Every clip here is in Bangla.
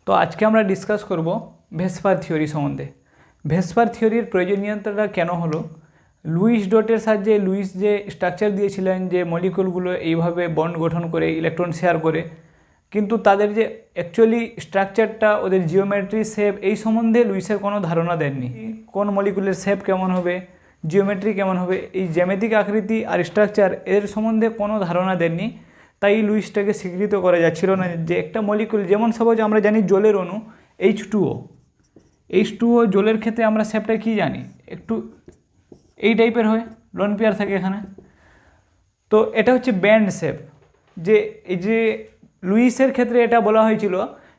তো আজকে আমরা ডিসকাস করব ভেসপার থিওরি সম্বন্ধে। ভেসপার থিওরির প্রয়োজনীয়তাটা কেন হলো, লুইস ডটের সাহায্যে লুইস যে স্ট্রাকচার দিয়েছিলেন যে মলিকুলগুলো এইভাবে বন্ড গঠন করে ইলেকট্রন শেয়ার করে, কিন্তু তাদের যে অ্যাকচুয়ালি স্ট্রাকচারটা, ওদের জিওমেট্রি, শেপ, এই সম্বন্ধে লুইসের কোনো ধারণা দেননি। কোন মলিকুলের শেপ কেমন হবে, জিওমেট্রি কেমন হবে, এই জ্যামিতিক আকৃতি আর স্ট্রাকচার এর সম্বন্ধে কোনো ধারণা দেননি। তাই লুইসটাকে স্বীকৃত করা যাচ্ছিল না যে একটা মলিকুল, যেমন সহজ আমরা জানি জলের অণু H2O জলের ক্ষেত্রে আমরা শেপটা কি জানি, একটু এই টাইপের হয়, লোন পেয়ার থাকে এখানে। তো এটা হচ্ছে ব্যান্ড শেপ। যে এই যে লুইসের ক্ষেত্রে এটা বলা হয়েছিল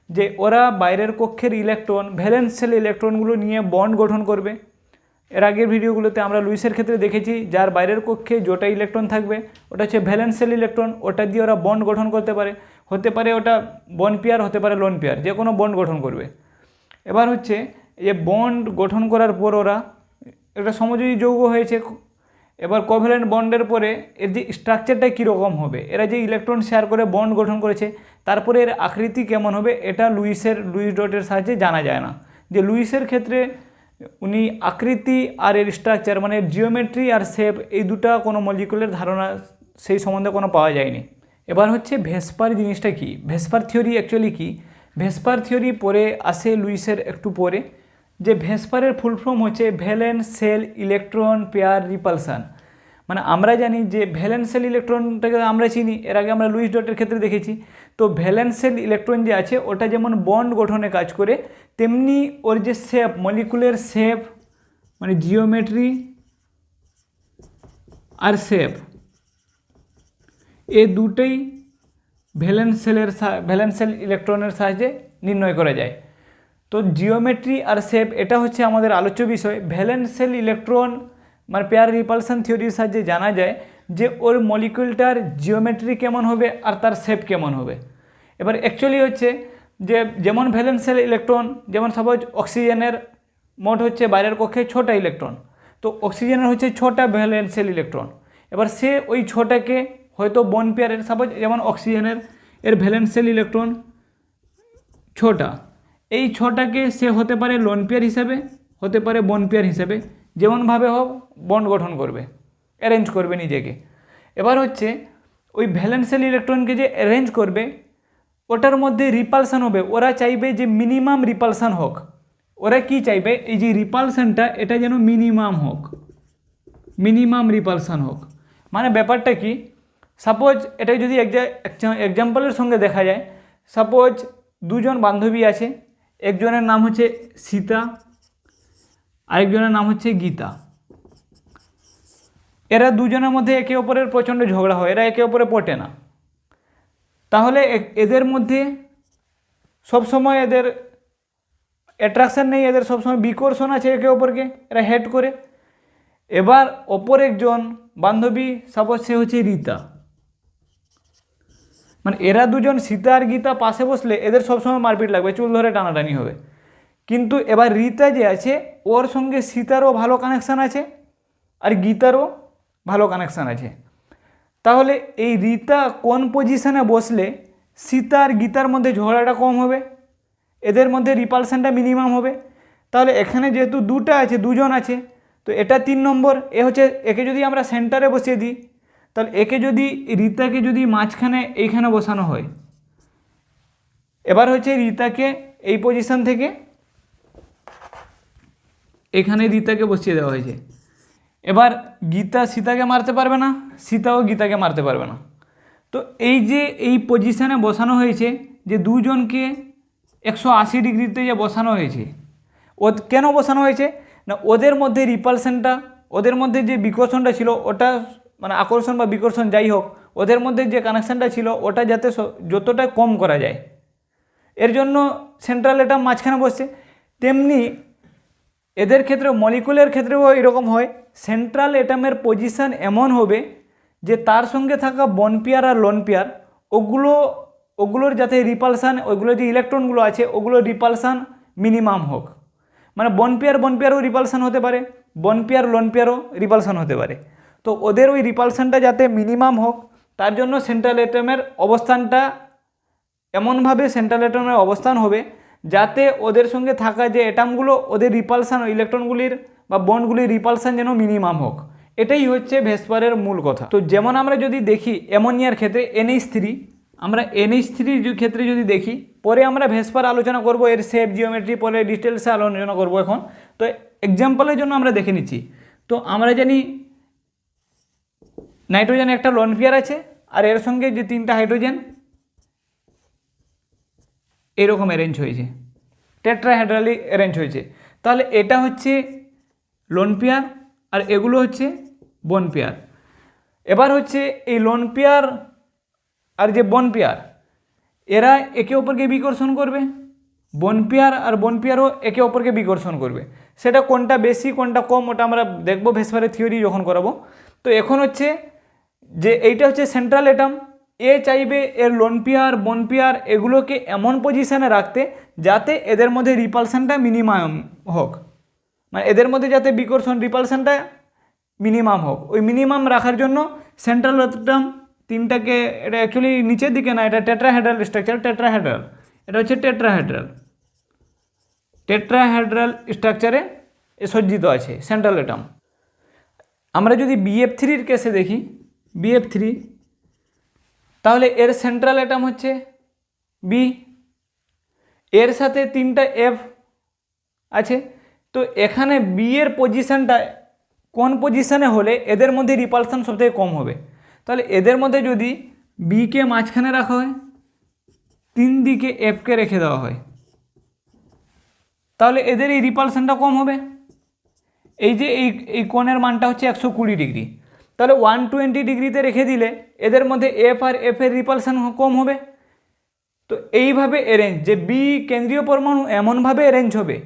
যে ওরা বাইরের কক্ষের ইলেকট্রন, ভ্যালেন্স শেল ইলেকট্রনগুলো নিয়ে বন্ড গঠন করবে। এর আগের ভিডিওগুলোতে আমরা লুইসের ক্ষেত্রে দেখেছি যার বাইরের কক্ষে যেটা ইলেকট্রন থাকবে ওটা হচ্ছে ভ্যালেন্স শেল ইলেকট্রন, ওটা দিয়ে ওরা বন্ড গঠন করতে পারে, হতে পারে ওটা বন্ড পেয়ার, হতে পারে লোন পেয়ার, যে কোনো বন্ড গঠন করবে। এবার হচ্ছে এই বন্ড গঠন করার পর ওরা একটা সমযোজী যৌগ হয়েছে। এবার কোভ্যালেন্ট বন্ডের পরে এর যে স্ট্রাকচারটা কীরকম হবে, এরা যে ইলেকট্রন শেয়ার করে বন্ড গঠন করেছে তারপরে এর আকৃতি কেমন হবে, এটা লুইস ডটের সাহায্যে জানা যায় না। যে লুইসের ক্ষেত্রে উনি আকৃতি আর এর স্ট্রাকচার মানে জিওমেট্রি আর শেপ, এই দুটা কোনো মলিকুলের ধারণা সেই সম্বন্ধে কোনো পাওয়া যায়নি। এবার হচ্ছে ভেসপার জিনিসটা কি, ভেসপার থিওরি অ্যাকচুয়ালি কি। ভেসপার থিওরি পরে আসে লুইসের একটু পরে। যে ভেসপারের ফুল ফর্ম হচ্ছে ভ্যালেন্স শেল ইলেকট্রন পেয়ার রিপালসান। মানে আমরা জানি যে ভ্যালেন্স শেল ইলেকট্রনটাকে আমরা চিনি, এর আগে আমরা লুইস ডটের ক্ষেত্রে দেখেছি। তো ভ্যালেন্স শেল ইলেকট্রন যে আছে ওটা যেমন বন্ড গঠনে কাজ করে, তেমনি ওর যে শেপ, মলিকুলের শেপ মানে জিওমেট্রি আর শেপ, এই দুটোই ভ্যালেন্স শেল ইলেকট্রনের সাহায্যে নির্ণয় করা যায়। তো জিওমেট্রি আর শেপ এটা হচ্ছে আমাদের আলোচ্য বিষয়। ভ্যালেন্স শেল ইলেকট্রন মানে পেয়ার রিপালশন থিওরির সাহায্যে জানা যায় যে ওর মলিকুলটার জিওমেট্রি কেমন হবে আর তার শেপ কেমন হবে। এবার অ্যাকচুয়ালি হচ্ছে যে যেমন ভ্যালেন্স শেল ইলেকট্রন, যেমন সাপোজ অক্সিজেনের মোট হচ্ছে বাইরের কক্ষে 6টা ইলেকট্রন, তো অক্সিজেনের হচ্ছে 6টা ভ্যালেন্স শেল ইলেকট্রন। এবার সে ওই 6টাকে হয়তো বন্ড পেয়ারের, সাপোজ যেমন অক্সিজেনের এর ভ্যালেন্স শেল ইলেকট্রন 6টা, এই 6টাকে সে হতে পারে লোন পেয়ার হিসাবে, হতে পারে বন্ড পেয়ার হিসাবে, যেমনভাবে হোক বন্ড গঠন করবে, অ্যারেঞ্জ করবে নিজেকে। এবার হচ্ছে ওই ভ্যালেন্স শেল ইলেকট্রনকে যে অ্যারেঞ্জ করবে ওটার মধ্যে রিপালসান হবে, ওরা চাইবে যে মিনিমাম রিপালসান হোক। ওরা কি চাইবে, এই যে রিপালসানটা এটা যেন মিনিমাম হোক, মিনিমাম রিপালসান হোক। মানে ব্যাপারটা কি, সাপোজ এটা যদি এক্সাম্পলের সঙ্গে দেখা যায়, সাপোজ দুজন বান্ধবী আছে, একজনের নাম হচ্ছে সীতা, আরেকজনের নাম হচ্ছে গীতা। এরা দুজনের মধ্যে একে অপরের প্রচণ্ড ঝগড়া হয়, এরা একে অপরে পটে না। তাহলে এদের মধ্যে সবসময় এদের অ্যাট্রাকশান নেই, এদের সবসময় বিকর্ষণ আছে একে অপরকে, এরা হেট করে। এবার অপর একজন বান্ধবী, সাপোজ সে হচ্ছে রীতা, মানে এরা দুজন সীতা আর গীতা পাশে বসলে এদের সবসময় মারপিট লাগবে, চুল ধরে টানাটানি হবে। কিন্তু এবার রীতা যে আছে ওর সঙ্গে সীতারও ভালো কানেকশান আছে আর গীতারও ভালো কানেকশান আছে। তাহলে এই রীতা কোন পজিশনে বসলে সীতা আর গীতার মধ্যে ঝগড়াটা কম হবে, এদের মধ্যে রিপালশনটা মিনিমাম হবে। তাহলে এখানে যেহেতু দুজন আছে, তো এটা 3 নম্বর। এ হচ্ছে, একে যদি আমরা সেন্টারে বসিয়ে দিই, তাহলে একে যদি রীতাকে যদি মাঝখানে এইখানে বসানো হয়, এবার হচ্ছে রীতাকে এই পজিশন থেকে এখানে রীতাকে বসিয়ে দেওয়া হয়েছে। এবার গীতা সীতাকে মারতে পারবে না, সীতাও গীতাকে মারতে পারবে না। তো এই যে এই পজিশানে বসানো হয়েছে, যে দুজনকে 180 ডিগ্রিতে যে বসানো হয়েছে, কেন বসানো হয়েছে না, ওদের মধ্যে রিপালশনটা, ওদের মধ্যে যে বিকর্ষণটা ছিল ওটা, মানে আকর্ষণ বা বিকর্ষণ যাই হোক, ওদের মধ্যে যে কানেকশানটা ছিল ওটা যাতে যতটা কম করা যায়, এর জন্য সেন্ট্রাল অ্যাটম মাঝখানে বসছে। তেমনি এদের ক্ষেত্রে, মলিকুলের ক্ষেত্রেও এরকম হয়, সেন্ট্রাল অ্যাটমের পজিশন এমন হবে যে তার সঙ্গে থাকা বন্ড পেয়ার আর লোন পেয়ার ওগুলোর যাতে রিপালসান, ওইগুলো যে ইলেকট্রনগুলো আছে ওগুলোর রিপালসান মিনিমাম হোক। মানে বন্ড পেয়ারও রিপালসান হতে পারে, বন্ড পেয়ার লোন পেয়ারও রিপালসান হতে পারে। তো ওদের ওই রিপালসানটা যাতে মিনিমাম হোক তার জন্য সেন্ট্রাল অ্যাটমের অবস্থানটা এমনভাবে সেন্ট্রাল অ্যাটমের অবস্থান হবে যাতে ওদের সঙ্গে থাকা যে অ্যাটমগুলো ওদের রিপালসান ইলেকট্রনগুলির বা বন্ডগুলির রিপালসান যেন মিনিমাম হোক, এটাই হচ্ছে ভেসপারের মূল কথা। তো যেমন আমরা যদি দেখি অ্যামোনিয়ার ক্ষেত্রে NH3, আমরা NH3 ক্ষেত্রে যদি দেখি, পরে আমরা ভেসপার আলোচনা করব, এর শেপ জিওমেট্রি পরে ডিটেলসে আলোচনা করব। এখন তো এক্সাম্পলের জন্য আমরা দেখে নিচ্ছি। তো আমরা জানি নাইট্রোজেন একটা লোন পেয়ার আছে, আর এর সঙ্গে যে 3টা হাইড্রোজেন এরকম অ্যারেঞ্জ হয়েছে, টেট্রাহেড্রালি অ্যারেঞ্জ হয়েছে। তাহলে এটা হচ্ছে লোন পেয়ার আর এগুলো হচ্ছে বন পেয়ার। এবার হচ্ছে এই লোন পেয়ার আর যে বন পেয়ার, এরা একে অপরকে বিকর্ষণ করবে, বন পেয়ার আর বন পেয়ারও একে অপরকে বিকর্ষণ করবে। সেটা কোনটা বেশি কোনটা কম ওটা আমরা দেখবো ভেসপারের থিওরি যখন করাবো। তো এখন হচ্ছে যে এইটা হচ্ছে সেন্ট্রাল অ্যাটম, এ চাইবে এর লোন পেয়ার বন পেয়ার এগুলোকে এমন পজিশানে রাখতে যাতে এদের মধ্যে রিপালশনটা মিনিমাম হোক, মানে এদের মধ্যে যাতে বিকর্ষণ রিপালশনটা মিনিমাম হোক। ওই মিনিমাম রাখার জন্য সেন্ট্রাল অ্যাটম 3টাকে, এটা অ্যাকচুয়ালি নিচের দিকে না, এটা টেট্রাহেড্রাল স্ট্রাকচার, টেট্রাহেড্রাল, এটা হচ্ছে টেট্রাহেড্রাল স্ট্রাকচারে সজ্জিত আছে সেন্ট্রাল অ্যাটম। আমরা যদি BF3 কেসে দেখি, BF3, তাহলে এর সেন্ট্রাল অ্যাটম হচ্ছে বি, এর সাথে 3টা F আছে। তো এখানে বি এর পজিশানটা কোন পজিশানে হলে এদের মধ্যে রিপালশন সবথেকে কম হবে? তাহলে এদের মধ্যে যদি বিকে মাঝখানে রাখা হয়, 3 দিকে এফকে রেখে দেওয়া হয়, তাহলে এদের এই রিপালশনটা কম হবে। এই যে এই কোণের মানটা হচ্ছে 120 ডিগ্রি, তাহলে 120 ডিগ্রিতে রেখে দিলে এদের মধ্যে এফ আর এফ এর রিপালশন কম হবে। তো এইভাবে অ্যারেঞ্জ, যে বি কেন্দ্রীয় পরমাণু এমনভাবে অ্যারেঞ্জ হবে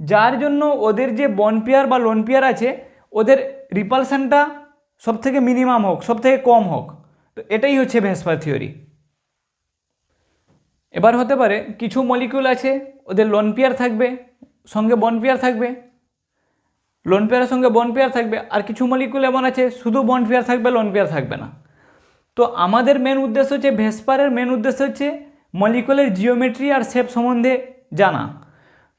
যার জন্য ওদের যে বন পেয়ার বা লোন পেয়ার আছে ওদের রিপালশনটা সব থেকে মিনিমাম হোক, সব থেকে কম হোক। তো এটাই হচ্ছে ভেসপার থিওরি। এবার হতে পারে কিছু মলিকিউল আছে ওদের লোন পেয়ার থাকবে, সঙ্গে বন পেয়ার থাকবে, লোন পেয়ারের সঙ্গে বন পেয়ার থাকবে, আর কিছু মলিকিউল এমন আছে শুধু বন পেয়ার থাকবে, লোন পেয়ার থাকবে না। তো আমাদের মেন উদ্দেশ্য হচ্ছে, ভেসপারের মেন উদ্দেশ্য হচ্ছে মলিকুলের জিওমেট্রি আর শেপ সম্বন্ধে জানা।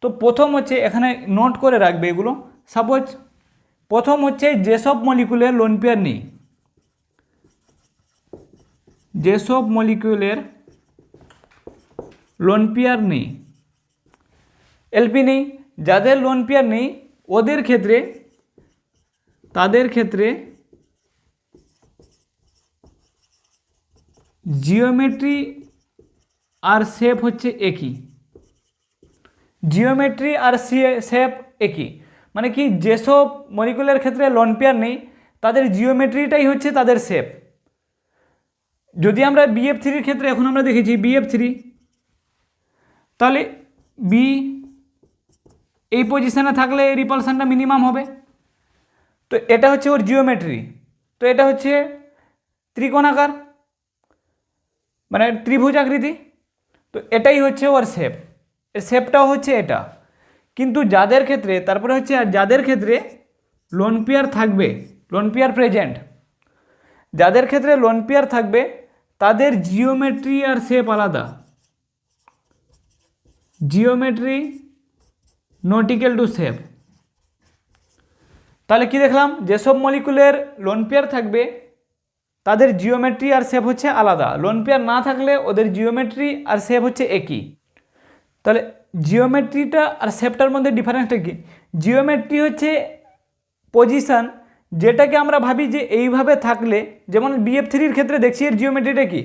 তো প্রথম হচ্ছে এখানে নোট করে রাখবে এগুলো। সাপোজ প্রথম হচ্ছে যেসব মলিকুলের লোন পেয়ার নেই, যেসব মলিকুলের লোন পেয়ার নেই, এলপি নেই, যাদের লোন পেয়ার নেই ওদের ক্ষেত্রে, তাদের ক্ষেত্রে জিওমেট্রি আর শেপ হচ্ছে একই, জিওমেট্রি আর শেপ একই। মানে কি, যেসব মলিকুলের ক্ষেত্রে লোন পেয়ার নেই তাদের জিওমেট্রিটাই হচ্ছে তাদের শেপ। যদি আমরা BF3 ক্ষেত্রে এখন আমরা দেখেছি BF3, তাহলে বি এই পজিশানে থাকলে রিপালশনটা মিনিমাম হবে। তো এটা হচ্ছে ওর জিওমেট্রি। তো এটা হচ্ছে ত্রিকোণাকার, মানে ত্রিভুজ আকৃতি। তো এটাই হচ্ছে ওর শেপ, এর শেপটাও হচ্ছে এটা। কিন্তু যাদের ক্ষেত্রে, তারপরে হচ্ছে আর যাদের ক্ষেত্রে লোন পেয়ার থাকবে, লোন পেয়ার প্রেজেন্ট, যাদের ক্ষেত্রে লোন পেয়ার থাকবে তাদের জিওমেট্রি আর শেপ আলাদা, geometry not equal to shape. তাহলে কি দেখলাম, যেসব মলিকুলের লোন পেয়ার থাকবে তাদের জিওমেট্রি আর শেপ হচ্ছে আলাদা, লোন পেয়ার না থাকলে ওদের জিওমেট্রি আর শেপ হচ্ছে একই। তাহলে জিওমেট্রিটা আর শেপটার মধ্যে ডিফারেন্সটা কি? জিওমেট্রি হচ্ছে পজিশান, যেটাকে আমরা ভাবি যে এইভাবে থাকলে, যেমন BF3 ক্ষেত্রে দেখছি এর জিওমেট্রিটা কি,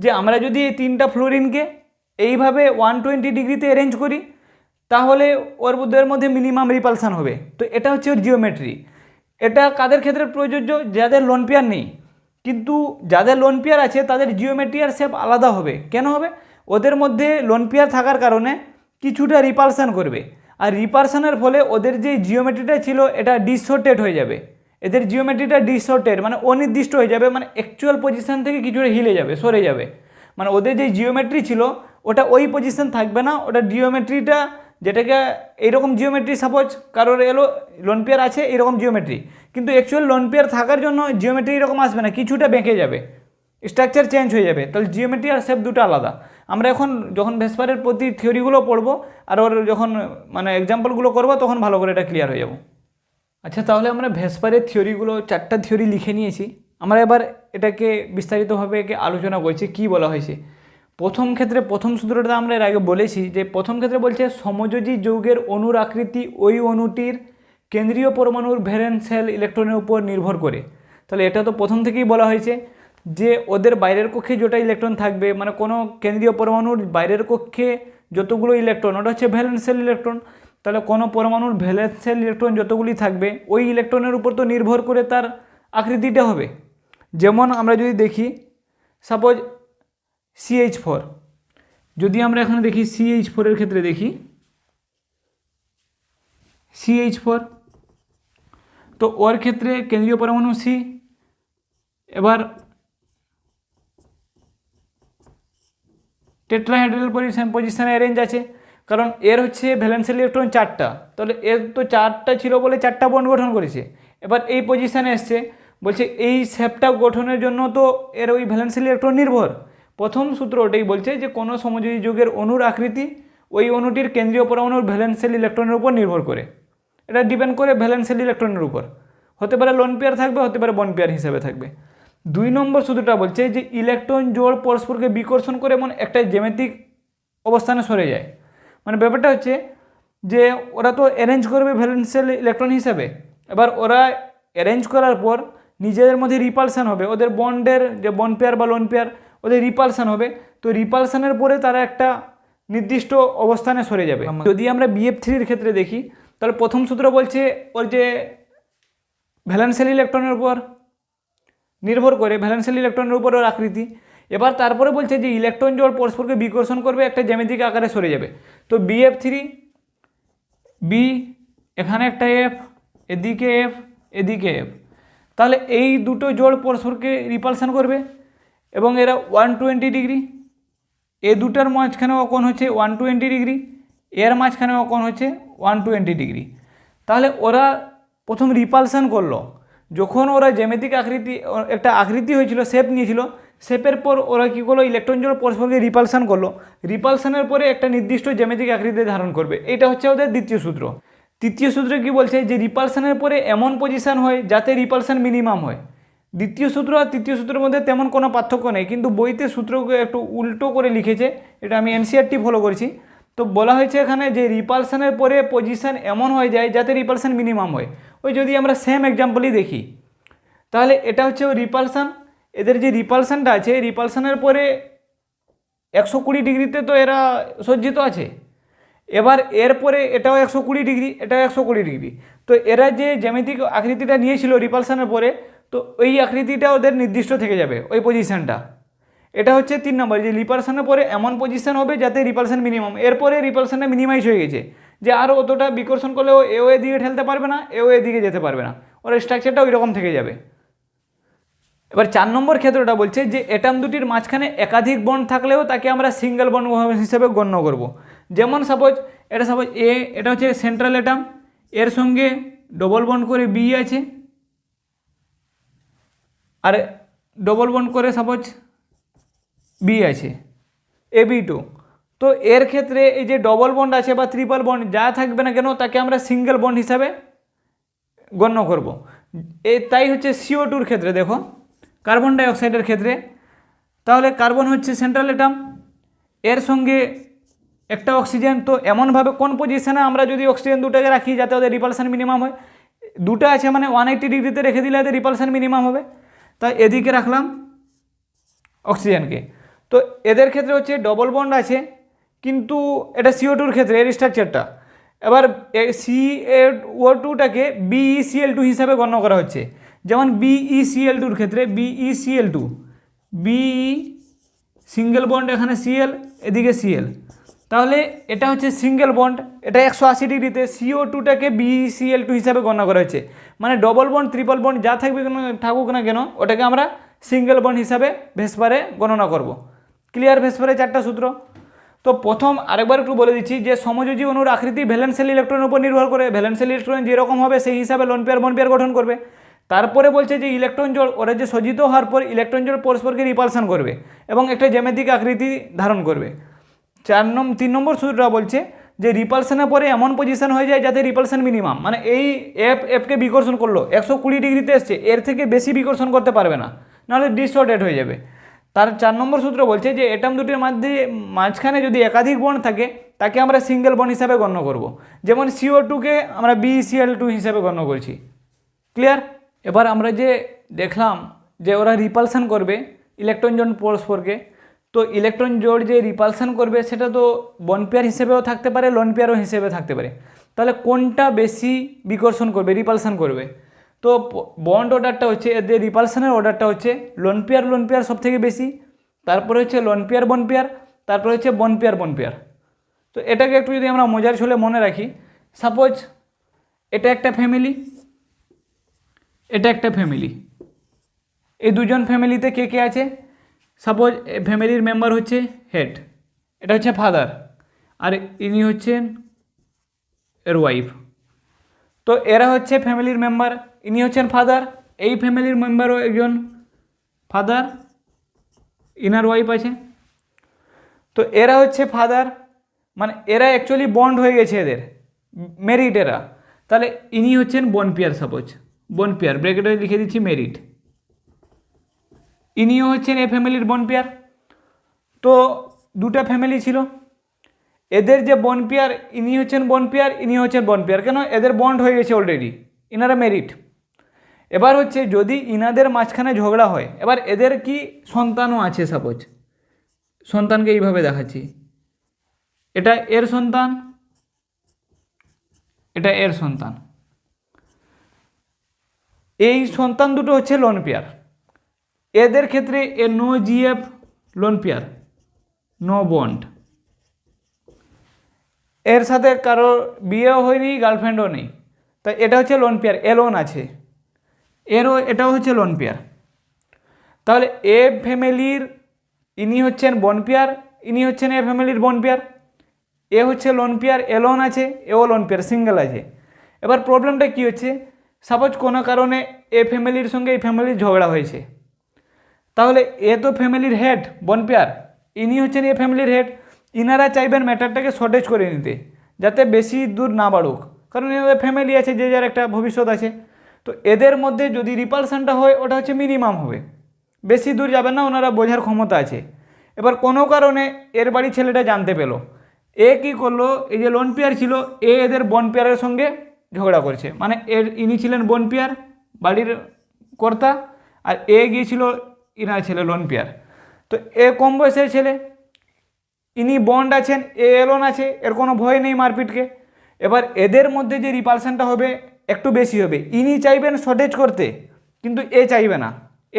যে আমরা যদি এই 3টা ফ্লোরিনকে এইভাবে 120 ডিগ্রিতে অ্যারেঞ্জ করি তাহলে ওদের মধ্যে মিনিমাম রিপালশন হবে। তো এটা হচ্ছে ওর জিওমেট্রি। এটা কাদের ক্ষেত্রে প্রযোজ্য? যাদের লোন পেয়ার নেই। কিন্তু যাদের লোন পেয়ার আছে তাদের জিওমেট্রি আর শেপ আলাদা হবে। কেন হবে? ওদের মধ্যে লোন পেয়ার থাকার কারণে কিছুটা রিপালশন করবে, আর রিপালশনের ফলে ওদের যে জিওমেট্রিটা ছিল এটা ডিসঅর্টেড হয়ে যাবে। এদের জিওমেট্রিটা ডিসঅর্টেড মানে অনির্দিষ্ট হয়ে যাবে, মানে অ্যাকচুয়াল পজিশন থেকে কিছুটা হিলে যাবে, সরে যাবে। মানে ওদের যে জিওমেট্রি ছিল ওটা ওই পজিশন থাকবে না, ওটা জিওমেট্রিটা, যেটাকে এইরকম জিওমেট্রি, সাপোজ কারোর এলো লোন পেয়ার আছে এরকম জিওমেট্রি, কিন্তু অ্যাকচুয়াল লোন পেয়ার থাকার জন্য জিওমেট্রি এরকম আসবে না, কিছুটা বেঁকে যাবে, স্ট্রাকচার চেঞ্জ হয়ে যাবে। তাহলে জিওমেট্রি আর শেপ দুটো আলাদা। আমরা এখন যখন ভেসপারের প্রতি থিওরিগুলো পড়বো আর ওর যখন মানে এক্সাম্পলগুলো করবো তখন ভালো করে এটা ক্লিয়ার হয়ে যাব। আচ্ছা, তাহলে আমরা ভেসপারের থিওরিগুলো 4টা থিওরি লিখে নিয়েছি। আমরা এবার এটাকে বিস্তারিতভাবে একে আলোচনা করছি কি বলা হয়েছে। প্রথম ক্ষেত্রে প্রথম সূত্রটা আমরা এর আগে বলেছি যে প্রথম ক্ষেত্রে বলছে সমযোজী যৌগের অণুর আকৃতি ওই অণুটির কেন্দ্রীয় পরমাণুর ভ্যালেন্সিয়াল ইলেকট্রনের উপর নির্ভর করে। তাহলে এটা তো প্রথম থেকেই বলা হয়েছে যে ওদের বাইরের কক্ষে যেটা ইলেকট্রন থাকবে, মানে কোনো কেন্দ্রীয় পরমাণুর বাইরের কক্ষে যতগুলো ইলেকট্রন ওটা হচ্ছে ভ্যালেন্সিয়াল ইলেকট্রন। তাহলে কোনো পরমাণুর ভ্যালেন্সিয়াল ইলেকট্রন যতগুলি থাকবে ওই ইলেকট্রনের উপর তো নির্ভর করে তার আকৃতিটা হবে। যেমন আমরা যদি দেখি সাপোজ CH4, যদি আমরা এখানে দেখি CH4 এর ক্ষেত্রে দেখি CH4, তো ওর ক্ষেত্রে কেন্দ্রীয় পরমাণু C, এবার টেট্রাহাইড্রাল পজিশনে অ্যারেঞ্জ আছে, কারণ এর হচ্ছে ভ্যালেন্সিয়াল ইলেকট্রন 4টা, তাহলে এর তো 4টা ছিল বলে 4টা বন্ড গঠন করেছে। এবার এই পজিশনে এসছে, বলছে এই শেপটা গঠনের জন্য তো এর ওই ভ্যালেন্সিয়াল ইলেকট্রন নির্ভর। প্রথম সূত্র ওটাই বলছে যে কোনো সমযোজী যৌগের অণুর আকৃতি ওই অণুটির কেন্দ্রীয় পরমাণুর ভ্যালেন্সিয়াল ইলেকট্রনের উপর নির্ভর করে। এটা ডিপেন্ড করে ভ্যালেন্সিয়াল ইলেকট্রনের উপর, হতে পারে লোন পেয়ার থাকবে, হতে পারে বন্ড পেয়ার হিসেবে থাকবে। 2 নম্বর সূত্রটা বলছে যে ইলেকট্রন জোড় পরস্পরকে বিকর্ষণ করে এমন একটা জ্যামিতিক অবস্থানে সরে যায়। মানে ব্যাপারটা হচ্ছে যে ওরা তো অ্যারেঞ্জ করবে ভ্যালেন্সিয়াল ইলেকট্রন হিসাবে, এবার ওরা অ্যারেঞ্জ করার পর নিজেদের মধ্যে রিপালসান হবে, ওদের বন্ডের যে বন্ড পেয়ার বা লোন পেয়ার ওদের রিপালসান হবে, তো রিপালসানের পরে তারা একটা নির্দিষ্ট অবস্থানে সরে যাবে। যদি আমরা BF3 ক্ষেত্রে দেখি তাহলে প্রথম সূত্র বলছে ওর যে ভ্যালেন্সিয়াল ইলেকট্রনের উপর নির্ভর করে, ভ্যালেন্সিয়াল ইলেকট্রনের উপর ওর আকৃতি। এবার তারপরে বলছে যে ইলেকট্রন জোড় পরস্পরকে বিকর্ষণ করবে, একটা জ্যামিতিক আকারে সরে যাবে। তো BF3 B, এখানে একটা F, এদিকে F, এদিকে F, তাহলে এই দুটো জোড় পরস্পরকে রিপালসান করবে এবং এরা 120 ডিগ্রি, এ দুটার মাঝখানেও কোণ হচ্ছে 120 ডিগ্রি, এর মাঝখানেও কোণ হচ্ছে 120 ডিগ্রি। তাহলে ওরা প্রথম রিপালসান করলো, যখন ওরা জ্যামিতিক আকৃতি একটা আকৃতি হয়েছিল, শেপ নিয়েছিল, শেপের পর ওরা কী করলো ইলেকট্রন জোড় পরস্পরকে রিপালসান করলো, রিপালসানের পরে একটা নির্দিষ্ট জ্যামিতিক আকৃতি ধারণ করবে। এটা হচ্ছে ওদের দ্বিতীয় সূত্র। তৃতীয় সূত্রে কি বলছে যে রিপালসানের পরে এমন পজিশান হয় যাতে রিপালসান মিনিমাম হয়। দ্বিতীয় সূত্র আর তৃতীয় সূত্রের মধ্যে তেমন কোনো পার্থক্য নেই, কিন্তু বইতে সূত্রকে একটু উল্টো করে লিখেছে, এটা আমি NCERT ফলো করেছি। তো বলা হয়েছে এখানে যে রিপালসানের পরে পজিশান এমন হয়ে যায় যাতে রিপালসান মিনিমাম হয়। ওই যদি আমরা সেম এক্সাম্পলই দেখি তাহলে এটা হচ্ছে ওই রিপালসান, এদের যে রিপালসানটা আছে রিপালসানের পরে 120 ডিগ্রিতে তো এরা সজ্জিত আছে, এবার এরপরে এটাও 120 ডিগ্রি, এটাও 120 ডিগ্রি, তো এরা যে জ্যামিতিক আকৃতিটা নিয়েছিল রিপালসানের পরে, তো ওই আকৃতিটা ওদের নির্দিষ্ট থেকে যাবে ওই পজিশানটা। এটা হচ্ছে 3 নম্বর, যে রিপালসানের পরে এমন পজিশান হবে যাতে রিপালসান মিনিমাম, এরপরে রিপালসানটা মিনিমাইজ হয়ে গেছে, যে আরও অতটা বিকর্ষণ করলেও এও এদিকে ঠেলতে পারবে না, এও এদিকে যেতে পারবে না, ওর স্ট্রাকচারটা ওই রকম থেকে যাবে। এবার 4 নম্বর ক্ষেত্রটা বলছে যে অ্যাটম দুটির মাঝখানে একাধিক বন্ড থাকলেও তাকে আমরা সিঙ্গেল বন্ড হিসেবে গণ্য করব। যেমন সাপোজ এ, এটা হচ্ছে সেন্ট্রাল অ্যাটম, এর সঙ্গে ডবল বন্ড করে বি আছে, আর ডবল বন্ড করে সাপোজ বি আছে AB2। তো এর ক্ষেত্রে এই যে ডবল বন্ড আছে বা ট্রিপল বন্ড যা থাকবে না কেন তাকে আমরা সিঙ্গেল বন্ড হিসাবে গণ্য করব। তাই হচ্ছে CO2-র ক্ষেত্রে দেখো, কার্বন ডাইঅক্সাইডের ক্ষেত্রে, তাহলে কার্বন হচ্ছে সেন্ট্রাল অ্যাটম, এর সঙ্গে একটা অক্সিজেন, তো এমনভাবে কোন পজিশনে আমরা যদি অক্সিজেন দুটাকে রাখি যাতে ওদের রিপালসান মিনিমাম হয়, দুটো আছে মানে 180 ডিগ্রিতে রেখে দিলে ওদের রিপালসান মিনিমাম হবে, তাই এদিকে রাখলাম অক্সিজেনকে। তো এদের ক্ষেত্রে হচ্ছে ডবল বন্ড আছে, কিন্তু এটা CO2-র ক্ষেত্রে এর স্ট্রাকচারটা, এবার CO2টাকে BeCl2 হিসাবে গণ্য করা হচ্ছে। যেমন BeCl2-র ক্ষেত্রে Be সিঙ্গেল বন্ড, এখানে Cl, এদিকে Cl, তাহলে এটা হচ্ছে সিঙ্গেল বন্ড, এটা 180 ডিগ্রিতে CO2টাকে BeCl2 হিসাবে গণ্য করা হচ্ছে। মানে ডবল বন্ড ট্রিপল বন্ড যা থাকুক না কেন ওটাকে আমরা সিঙ্গেল বন্ড হিসাবে ভেসপারে গণনা করব। ক্লিয়ার? ভেসপারে 4টা সূত্র। তো প্রথম আরেকবার একটু বলে দিচ্ছি যে সমযোজী অণুর আকৃতি ভ্যালেন্সিয়াল ইলেকট্রনের উপর নির্ভর করে, ভ্যালেন্সিয়াল ইলেকট্রন যেরকম হবে সেই হিসাবে লোন পেয়ার বন্ড পেয়ার গঠন করবে। তারপরে বলছে যে ইলেকট্রন জোড় ওরা যে সজ্জিত হওয়ার পর ইলেকট্রন জোড় পরস্পরকে রিপালশন করবে এবং একটা জ্যামিতিক আকৃতি ধারণ করবে। 3 নম্বর সূত্রটা বলছে যে রিপালশনের পরে এমন পজিশন হয়ে যায় যাতে রিপালশন মিনিমাম, মানে এই এফকে বিকর্ষণ করলো 120 ডিগ্রিতে এসছে, এর থেকে বেশি বিকর্ষণ করতে পারবে না, নাহলে ডিসঅর্ডারেড হয়ে যাবে। তার 4 নম্বর সূত্র বলছে যে অ্যাটম দুটির মাঝখানে যদি একাধিক বন্ড থাকে তাকে আমরা সিঙ্গেল বন্ড হিসাবে গণ্য করব। যেমন CO2কে আমরা BeCl2 হিসাবে গণ্য করছি। ক্লিয়ার? এবার আমরা যে দেখলাম যে ওরা রিপালশন করবে ইলেকট্রন জোড় পরস্পরকে, তো ইলেকট্রন জোড় যে রিপালশন করবে সেটা তো বন্ড পেয়ার হিসেবেও থাকতে পারে, লোন পেয়ারও হিসেবে থাকতে পারে। তাহলে কোনটা বেশি বিকর্ষণ করবে, রিপালশন করবে? তো বন্ড অর্ডারটা হচ্ছে, এদের রিপালশনের অর্ডারটা হচ্ছে লোন পেয়ার সব থেকে বেশি, তারপরে হচ্ছে লোন পেয়ার বন্ড পেয়ার, তারপরে হচ্ছে বন্ড পেয়ার। তো এটাকে একটু যদি আমরা মজার ছলে মনে রাখি, সাপোজ এটা একটা ফ্যামিলি, এটা একটা ফ্যামিলি, এই দুজন ফ্যামিলিতে কে কে আছে? সাপোজ ফ্যামিলির মেম্বার হচ্ছে হেড, এটা হচ্ছে ফাদার, আর ইনি হচ্ছেন এর ওয়াইফ। তো এরা হচ্ছে ফ্যামিলির মেম্বার, ইনি হচ্ছেন ফাদার, এই ফ্যামিলির মেম্বারও একজন ফাদার, ইনার ওয়াইফ আছে। তো এরা হচ্ছে ফাদার, মানে এরা অ্যাকচুয়ালি বন্ড হয়ে গেছে, এদের মেরিট এরা। তাহলে ইনি হচ্ছেন bond pair, suppose bond pair, ব্র্যাকেটে লিখে দিচ্ছি মেরিট। ইনিও হচ্ছেন এ ফ্যামিলির বন্ড পেয়ার। তো দুটা ফ্যামিলি ছিল, এদের যে বন্ড পেয়ার, ইনি হচ্ছেন বন্ড পেয়ার, ইনি হচ্ছেন বন্ড পেয়ার, কেন? এদের বন্ড হয়ে গেছে অলরেডি, ইনারা মেরিট। এবার হচ্ছে যদি ইনাদের মাঝখানে ঝগড়া হয়, এবার এদের কি সন্তানও আছে, সাপোজ সন্তানকে এইভাবে দেখাচ্ছি, এটা এর সন্তান, এটা এর সন্তান, এই সন্তান দুটো হচ্ছে লোন পেয়ার। এদের ক্ষেত্রে এ no GF lone pair, no bond, এর সাথে কারো বিয়েও হয়নি, গার্লফ্রেন্ডও নেই, তাই এটা হচ্ছে লোন পেয়ার, এলোন আছে, এরও এটাও হচ্ছে লোন পেয়ার। তাহলে এ ফ্যামিলির ইনি হচ্ছেন বন্ড পেয়ার, ইনি হচ্ছেন এ ফ্যামিলির বন্ড পেয়ার, এ হচ্ছে লোন পেয়ার, এলোন আছে, এও লোন পেয়ার, সিঙ্গেল আছে। এবার প্রবলেমটা কী হচ্ছে, সাপোজ কোনো কারণে এ ফ্যামিলির সঙ্গে এই ফ্যামিলির ঝগড়া হয়েছে, তাহলে এ তো ফ্যামিলির হেড বন্ড পেয়ার, ইনি হচ্ছেন এ ফ্যামিলির হেড, ইনারা চাইবেন ম্যাটারটাকে শর্টেজ করে নিতে যাতে বেশি দূর না বাড়ুক, কারণ এদের ফ্যামিলি আছে, যে যার একটা ভবিষ্যৎ আছে। তো এদের মধ্যে যদি রিপালশনটা হয় ওটা হচ্ছে মিনিমাম হবে, বেশি দূর যাবে না, ওনারা বোঝার ক্ষমতা আছে। এবার কোনো কারণে এর বাড়ি ছেলেটা জানতে পেলো, এ কী করলো, এই যে লোন পেয়ার ছিল, এদের বন্ড পেয়ারের সঙ্গে ঝগড়া করছে, মানে ইনি ছিলেন বন্ড পেয়ার বাড়ির কর্তা, আর এ গিয়েছিল ইনার ছেলে লোন পেয়ার। তো এ কম বয়সের ছেলে, ইনি বন্ড আছেন, এ এলোন আছে, এর কোনো ভয় নেই মারপিটকে। এবার এদের মধ্যে যে রিপালশনটা হবে একটু বেশি হবে, ইনি চাইবেন শর্টেজ করতে, কিন্তু এ চাইবে না,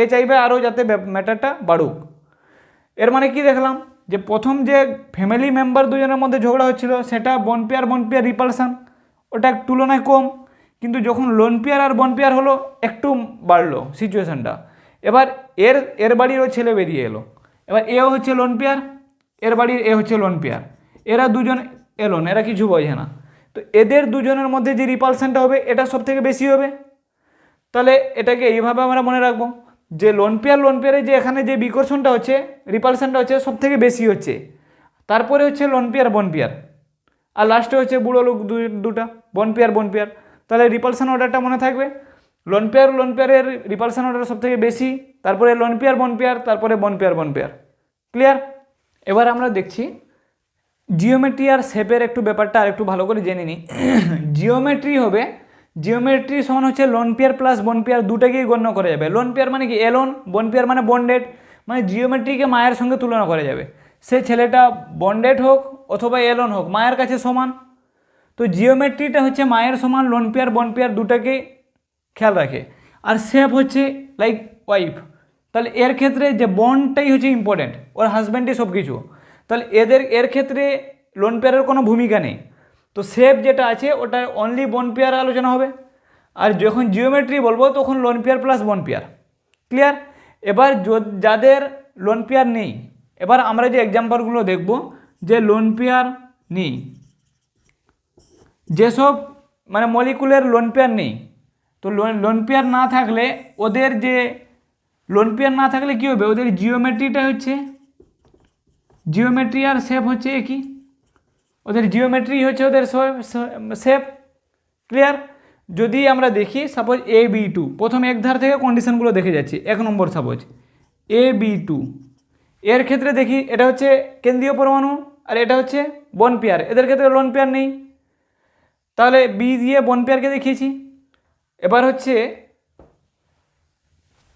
এ চাইবে আরও যাতে ম্যাটারটা বাড়ুক। এর মানে কি দেখলাম, যে প্রথম যে ফ্যামিলি মেম্বার দুজনের মধ্যে ঝগড়া হচ্ছিল সেটা বন্ড পেয়ার রিপালশন, ওটা তুলনায় কম, কিন্তু যখন লোন পেয়ার আর বন্ড পেয়ার হলো একটু বাড়লো সিচুয়েশানটা। এবার এর বাড়িরও ছেলে বেরিয়ে এলো, এবার এও হচ্ছে লোন পেয়ার, এর বাড়ির এ হচ্ছে লোন পেয়ার, এরা দুজন এলোন, এরা কিছু বোঝে না। তো এদের দুজনের মধ্যে যে রিপালশনটা হবে এটা সব থেকে বেশি হবে। তাহলে এটাকে এইভাবে আমরা মনে রাখবো যে লোন পেয়ারে যে এখানে যে বিকর্ষণটা হচ্ছে, রিপালশনটা হচ্ছে সব থেকে বেশি হচ্ছে, তারপরে হচ্ছে লোন পেয়ার বন্ড পেয়ার, আর লাস্টে হচ্ছে বুড়ো লোক দুটা বন্ড পেয়ার। তাহলে রিপালশন অর্ডারটা মনে থাকবে, লোন পেয়ারের রিপালশন অর্ডার সব থেকে বেশি, তারপরে লোন পেয়ার বন্ড পেয়ার, তারপরে বন্ড পেয়ার। ক্লিয়ার? এবার আমরা দেখছি জিওমেট্রি আর শেপের একটু ব্যাপারটা আর একটু ভালো করে জেনে নিই। জিওমেট্রি সমান হচ্ছে lone pair plus bond pair দুটাকেই গণ্য করা যাবে। লোন পেয়ার মানে কি এলোন, বন্ড পেয়ার মানে বন্ডেড, মানে জিওমেট্রিকে মায়ের সঙ্গে তুলনা করা যাবে, সে ছেলেটা বন্ডেড হোক অথবা এলোন হোক মায়ের কাছে সমান। তো জিওমেট্রিটা হচ্ছে মায়ের সমান, লোন পেয়ার বন্ড পেয়ার দুটাকেই খেয়াল রাখে। আর শেপ হচ্ছে লাইক ওয়াইফ, তাহলে এর ক্ষেত্রে যে বন্ডটাই হচ্ছে ইম্পর্টেন্ট, ওর হাজব্যান্ডই সব কিছু, তাহলে এর ক্ষেত্রে লোন পেয়ারের কোনো ভূমিকা নেই। তো শেপ যেটা আছে ওটা অনলি বন্ড পেয়ার আলোচনা হবে, আর যখন জিওমেট্রি বলবো তখন loan pair plus bond pair. Clear? এবার যাদের লোন পেয়ার নেই, এবার আমরা যে এক্সাম্পলগুলো দেখব যে লোন পেয়ার নেই, যেসব মানে মলিকুলের লোন পেয়ার নেই, তো লোন পেয়ার না থাকলে ওদের যে লোন পেয়ার না থাকলে কী হবে, ওদের জিওমেট্রিটা হচ্ছে জিওমেট্রি আর শেপ হচ্ছে একই, ওদের জিওমেট্রি হচ্ছে ওদের শেপ। ক্লিয়ার? যদি আমরা দেখি সাপোজ AB2, প্রথম এক ধার থেকে কন্ডিশনগুলো দেখে যাচ্ছি। 1 নম্বর সাপোজ AB2, এর ক্ষেত্রে দেখি এটা হচ্ছে কেন্দ্রীয় পরমাণু আর এটা হচ্ছে বন পেয়ার, এদের ক্ষেত্রে লোন পেয়ার নেই, তাহলে বি দিয়ে বন পেয়ারকে দেখিয়েছি। এবার হচ্ছে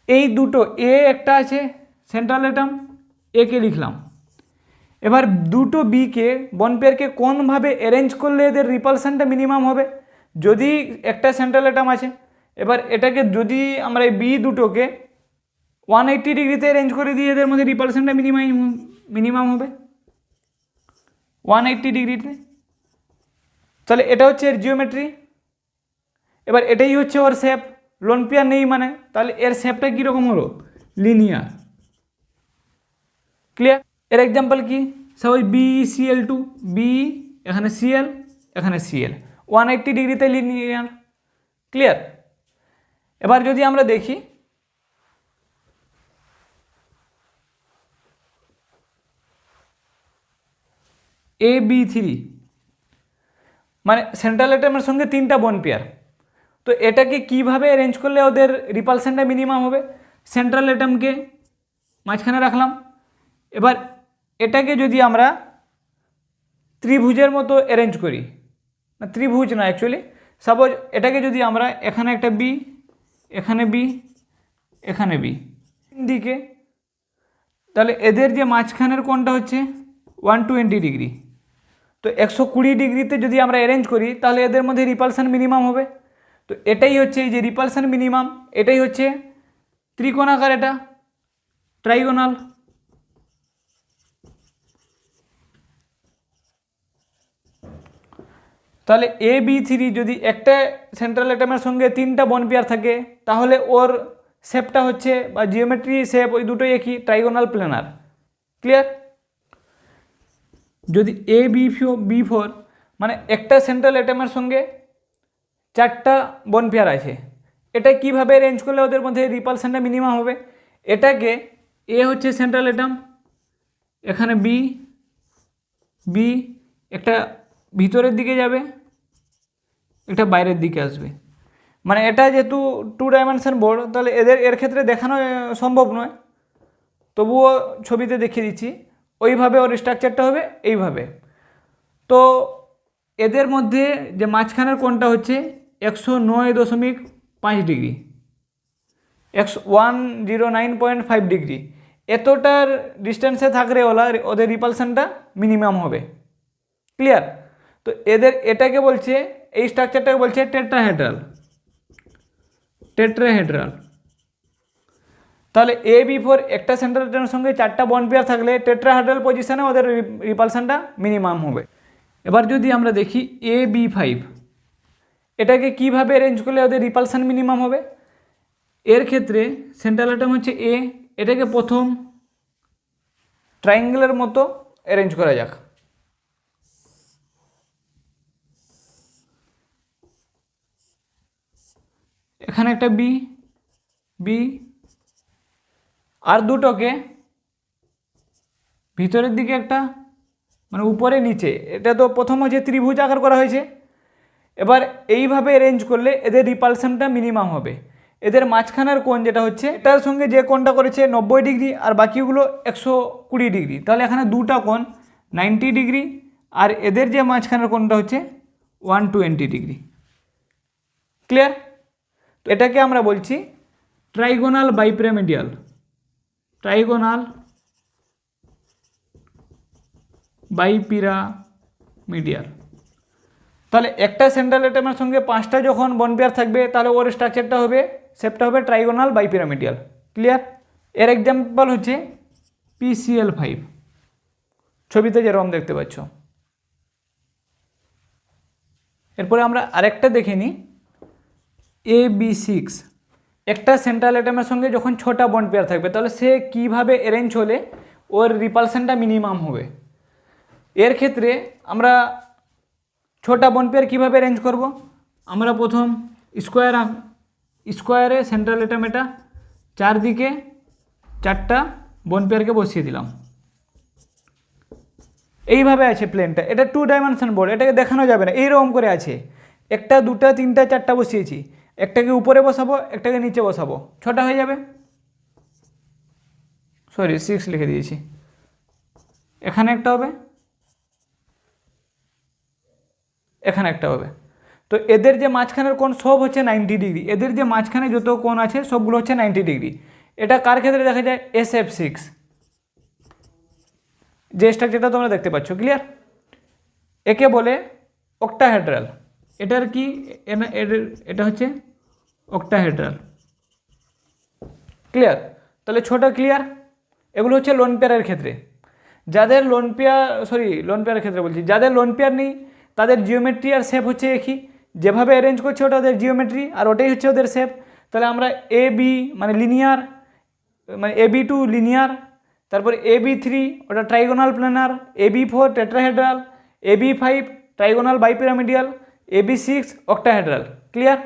এই দুটো এ একটা আছে সেন্ট্রাল অ্যাটম, একে লিখলাম। এবার দুটো বিকে বন পেয়ারকে কোনভাবে অ্যারেঞ্জ করলে এদের রিপালশনটা মিনিমাম হবে, যদি একটা সেন্ট্রাল অ্যাটম আছে, এবার এটাকে যদি আমরা এই বি দুটোকে 180 ডিগ্রিতে অ্যারেঞ্জ করে দিই, এদের মধ্যে রিপালশনটা মিনিমাম হবে 180 ডিগ্রিতে। তাহলে এটা হচ্ছে এর জিওমেট্রি। এবার এটাই হচ্ছে ওর শেপ, লোন পেয়ার নেই মানে, তাহলে এর শেপটা কীরকম হলো, লিনিয়ার। ক্লিয়ার? এর এক্সাম্পল কি, সবাই BeCl2, বি এখানে Cl এখানে Cl, 180 ডিগ্রিতে লিনিয়ার। ক্লিয়ার? এবার যদি আমরা দেখি AB3, মানে সেন্ট্রাল অ্যাটমের সঙ্গে 3টা বন পেয়ার, তো এটাকে কিভাবে অ্যারেঞ্জ করলে ওদের রিপালশনটা মিনিমাম হবে, সেন্ট্রাল অ্যাটমকে মাঝখানে রাখলাম। এবার এটাকে যদি আমরা ত্রিভুজের মতো অ্যারেঞ্জ করি, না ত্রিভুজ না অ্যাকচুয়ালি, সাপোজ এটাকে যদি আমরা এখানে একটা বি, এখানে বি, এখানে বি দিকে, তাহলে এদের যে মাঝখানের কোণটা হচ্ছে 120 ডিগ্রি, তো 120 ডিগ্রিতে যদি আমরা অ্যারেঞ্জ করি তাহলে এদের মধ্যে রিপালশন মিনিমাম হবে। তো এটাই হচ্ছে এই যে রিপালশন মিনিমাম, এটাই হচ্ছে ত্রিকোণাকার, এটা ট্রাইগোনাল। তাহলে AB3 যদি একটা সেন্ট্রাল অ্যাটমের সঙ্গে 3টা বন পেয়ার থাকে, তাহলে ওর শেপটা হচ্ছে বা জিওমেট্রি শেপ ওই দুটোই একই, ট্রাইগোনাল প্ল্যানার। ক্লিয়ার? যদি AB4, মানে একটা সেন্ট্রাল অ্যাটমের সঙ্গে 4টা বন পেয়ার আছে, এটা কিভাবে অ্যারেঞ্জ করলে ওদের মধ্যে রিপালশনটা মিনিমাম হবে, এটাকে এ হচ্ছে সেন্ট্রাল অ্যাটম, এখানে বি একটা ভিতরের দিকে যাবে, একটা বাইরের দিকে আসবে, মানে এটা যেহেতু 2 ডাইমেনশন বোর্ড, তাহলে এর ক্ষেত্রে দেখানো সম্ভব নয়, তবুও ছবিতে দেখিয়ে দিচ্ছি। ওইভাবে ওর স্ট্রাকচারটা হবে এইভাবে। তো এদের মধ্যে যে মাঝখানের কোণটা হচ্ছে 109.5 ডিগ্রি, 109.5 ডিগ্রি, এতটার ডিস্টেন্সে থাকলে ওদের রিপালশনটা মিনিমাম হবে। ক্লিয়ার? তো এটাকে বলছে, এই স্ট্রাকচারটাকে বলছে টেট্রাহেড্রাল। তাহলে AB4 একটা সেন্ট্রাল অ্যাটমের সঙ্গে 4টা বন্ড পেয়ার থাকলে টেট্রাহেড্রাল পজিশনে ওদের রিপালশনটা মিনিমাম হবে। এবার যদি আমরা দেখি AB5, এটাকে কিভাবে অ্যারেঞ্জ করলে ওদের রিপালশন মিনিমাম হবে, এর ক্ষেত্রে সেন্ট্রাল অ্যাটম হচ্ছে এ, এটাকে প্রথম ট্রায়াঙ্গেলের মতো অ্যারেঞ্জ করা যাক। এখানে একটা বি আর দুটোকে ভিতরের দিকে একটা, মানে উপরে নিচে, এটা তো প্রথম হচ্ছে ত্রিভুজ আকার করা হয়েছে। এবার এইভাবে অ্যারেঞ্জ করলে এদের রিপালশনটা মিনিমাম হবে। এদের মাঝখানের কোণ যেটা হচ্ছে, এটার সঙ্গে যে কোণটা করেছে 90 ডিগ্রি আর বাকিগুলো 120 ডিগ্রি, তাহলে এখানে দুটা কোণ 90 ডিগ্রি, আর এদের যে মাঝখানের কোণটা হচ্ছে 120 ডিগ্রি। ক্লিয়ার? তো এটাকে আমরা বলছি ট্রাইগোনাল বাইপিরামিডিয়াল। তাহলে একটা সেন্ট্রাল অ্যাটমের সঙ্গে 5টা যখন বন পেয়ার থাকবে, তাহলে ওর স্ট্রাকচারটা হবে, শেপটা হবে ট্রাইগোনাল বাইপিরামিডিয়াল। ক্লিয়ার? এর এক্সাম্পল হচ্ছে PCl5, ছবিতে যেরকম দেখতে পাচ্ছ। এরপরে আমরা আরেকটা দেখে নিই, AB6, একটা সেন্ট্রাল অ্যাটমের সঙ্গে যখন 6টা বন্ড পেয়ার থাকবে, তাহলে সে কিভাবে অ্যারেঞ্জ হলে ওর রিপালশনটা মিনিমাম হবে। এর ক্ষেত্রে আমরা 6টা বন্ড পেয়ার কীভাবে অ্যারেঞ্জ করব, আমরা প্রথম স্কোয়ার স্কোয়ারে সেন্ট্রাল এটা চারদিকে 4টা বোন পেয়ারকে বসিয়ে দিলাম। এইভাবে আছে প্লেনটা, এটা 2 ডাইমেনশন বোর্ড, এটাকে দেখানো যাবে না, এইরকম করে আছে। 1টা 2টা 3টা 4টা বসিয়েছি, একটাকে উপরে বসাবো, একটাকে নিচে বসাবো, 6টা হয়ে যাবে। সরি 6 লিখে দিয়েছি। এখানে একটা হবে, এখানে একটা হবে। তো এদের যে মাঝখানের কোণ সব হচ্ছে 90 ডিগ্রি, এদের যে মাঝখানে যত কোণ আছে সবগুলো হচ্ছে 90 ডিগ্রি। এটা কার ক্ষেত্রে দেখা যায়? SF6 যে স্ট্রাকচারটা তোমরা দেখতে পাচ্ছ, ক্লিয়ার? একে বলে অক্টাহেড্রাল। এটার কি এটা হচ্ছে অক্টাহেড্রাল, ক্লিয়ার? তাহলে ছোট ক্লিয়ার। এগুলো হচ্ছে লোন পেয়ারের ক্ষেত্রে। যাদের লোন পেয়ারের ক্ষেত্রে বলছি, যাদের লোন পেয়ার নেই তাদের জিওমেট্রি আর শেপ হচ্ছে একই, যেভাবে অ্যারেঞ্জ করছে ওটা ওদের জিওমেট্রি আর ওটাই হচ্ছে ওদের শেপ। তাহলে আমরা AB মানে লিনিয়ার, মানে AB2 লিনিয়ার, তারপর AB3 ওটা trigonal planar, AB4 tetrahedral, AB5 trigonal bipyramidal, AB6 octahedral, clear?